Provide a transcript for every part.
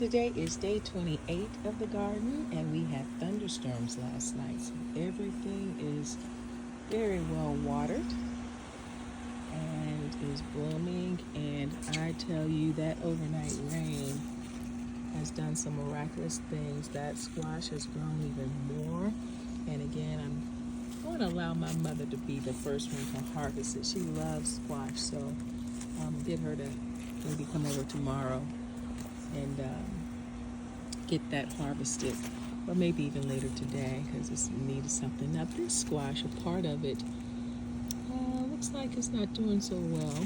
Today is day 28 of the garden, and we had thunderstorms last night, so everything is very well watered and is blooming. And I tell you, that overnight rain has done some miraculous things. That squash has grown even more. And again, I'm going to allow my mother to be the first one to harvest it. She loves squash, so get her to maybe come over tomorrow and get that harvested, or maybe even later today, because it's needed something. Now this squash, a part of it, looks like it's not doing so well,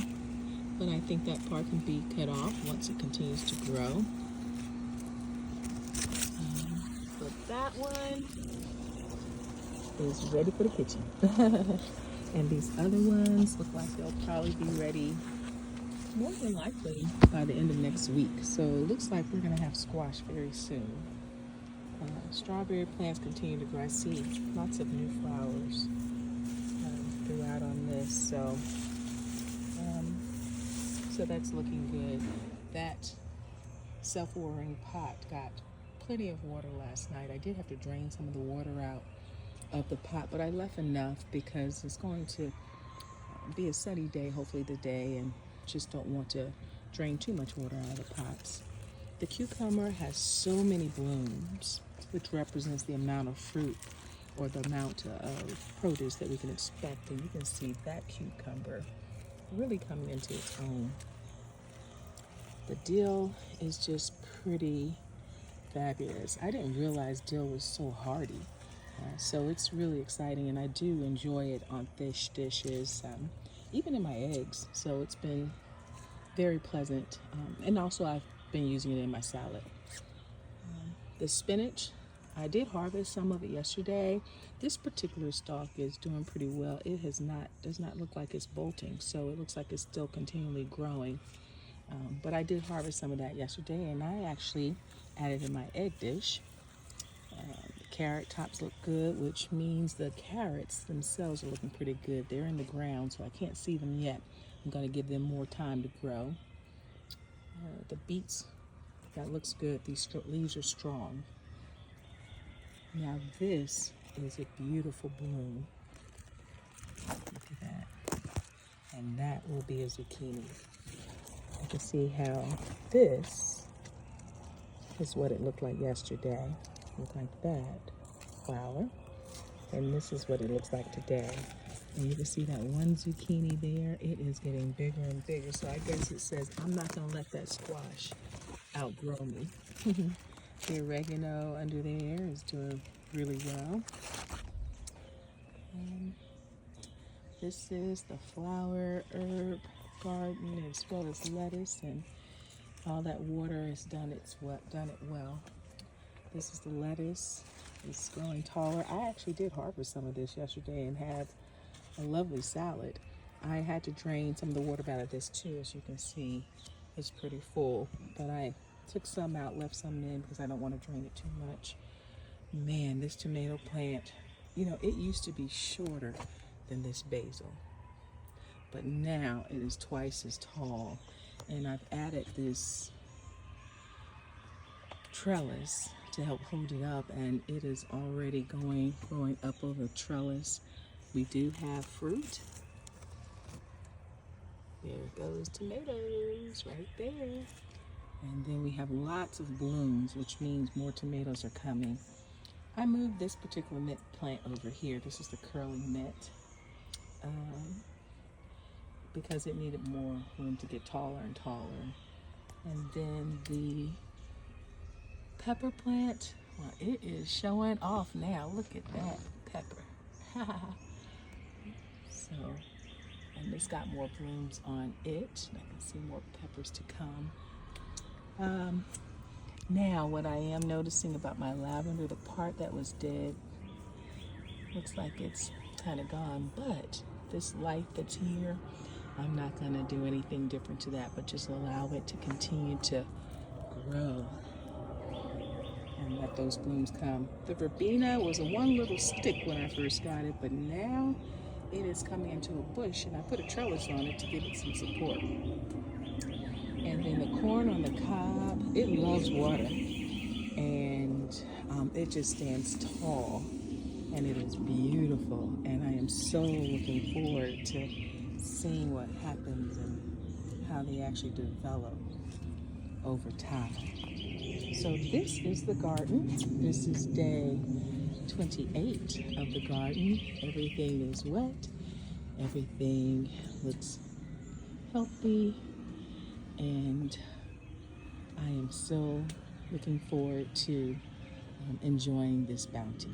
but I think that part can be cut off once it continues to grow. But that one is ready for the kitchen. And these other ones look like they'll probably be ready more than likely by the end of next week. So it looks like we're going to have squash very soon. Strawberry plants continue to grow. I see lots of new flowers throughout on this. So that's looking good. That self-watering pot got plenty of water last night. I did have to drain some of the water out of the pot, but I left enough because it's going to be a sunny day, hopefully today, and just don't want to drain too much water out of the pots. The cucumber has so many blooms, which represents the amount of fruit or the amount of produce that we can expect. And you can see that cucumber really coming into its own. The dill is just pretty fabulous. I didn't realize dill was so hardy. So it's really exciting, and I do enjoy it on fish dishes, even in my eggs. So it's been very pleasant. And also I've been using it in my salad. The spinach, I did harvest some of it yesterday. This particular stalk is doing pretty well. It does not look like it's bolting, so it looks like it's still continually growing. But I did harvest some of that yesterday, and I actually added in my egg dish. The carrot tops look good, which means the carrots themselves are looking pretty good. They're in the ground, so I can't see them yet. I'm going to give them more time to grow. The beets, that looks good. These leaves are strong. Now this is a beautiful bloom. Look at that. And that will be a zucchini. You can see how this is what it looked like yesterday. Look like that flower. And this is what it looks like today. And you can see that one zucchini there. It is getting bigger and bigger. So I guess it says, I'm not going to let that squash outgrow me. The oregano under there is doing really well. This is the flower herb garden, as well as lettuce, and all that water has done it well. This is the lettuce. It's growing taller. I actually did harvest some of this yesterday and have a lovely salad. I had to drain some of the water out of this too. As you can see, it's pretty full, but I took some out, left some in because I don't want to drain it too much. Man, this tomato plant, it used to be shorter than this basil, but now it is twice as tall. And I've added this trellis to help hold it up, and it is already growing up over the trellis. We do have fruit. There goes tomatoes right there. And then we have lots of blooms, which means more tomatoes are coming. I moved this particular mint plant over here. This is the curly mint, because it needed more room to get taller and taller. And then the pepper plant, well, it is showing off now. Look at that pepper. So, and it's got more blooms on it. I can see more peppers to come. Now, what I am noticing about my lavender, the part that was dead, looks like it's kind of gone, but this light that's here, I'm not going to do anything different to that, but just allow it to continue to grow and let those blooms come. The verbena was a one little stick when I first got it, but now it is coming into a bush, and I put a trellis on it to give it some support. And then And the corn on the cob, it loves water. And it just stands tall. And it is beautiful. And I am so looking forward to seeing what happens and how they actually develop over time. So this is the garden. This is day 28 of the garden. Everything is wet. Everything looks healthy. And I am so looking forward to enjoying this bounty.